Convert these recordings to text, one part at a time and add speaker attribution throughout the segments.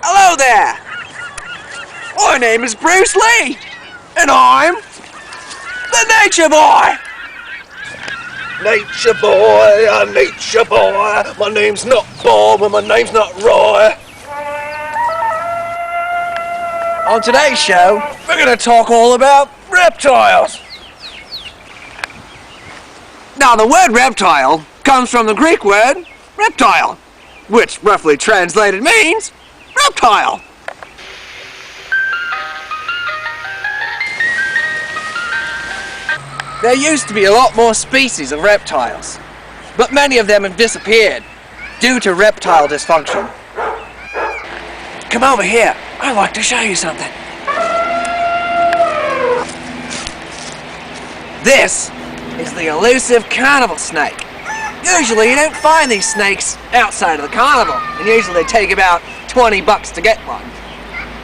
Speaker 1: Hello there! My name is Bruce Lee, and I'm the Nature Boy!
Speaker 2: Nature boy, a nature boy. My name's not Bob and my name's not Roy.
Speaker 1: On today's show, we're going to talk all about reptiles. Now, the word reptile comes from the Greek word reptile, which roughly translated means reptile. There used to be a lot more species of reptiles, but many of them have disappeared due to reptile dysfunction. Come over here, I'd like to show you something. This is the elusive carnival snake. Usually you don't find these snakes outside of the carnival, and usually they take about $20 to get one.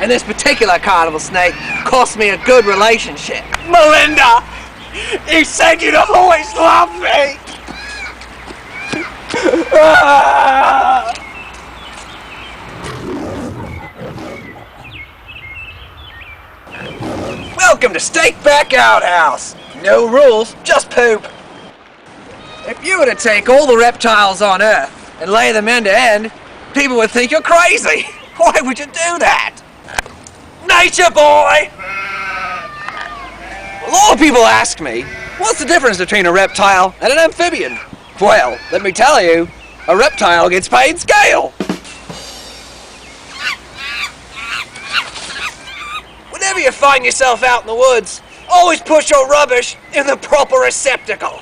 Speaker 1: And this particular carnival snake cost me a good relationship. Melinda! You said you'd always love me! Welcome to Steak Back Outhouse! No rules, just poop. If you were to take all the reptiles on Earth and lay them end to end, people would think you're crazy. Why would you do that? Nature boy! A lot of people ask me, what's the difference between a reptile and an amphibian? Well, let me tell you, a reptile gets paid scale. Whenever you find yourself out in the woods, always put your rubbish in the proper receptacle.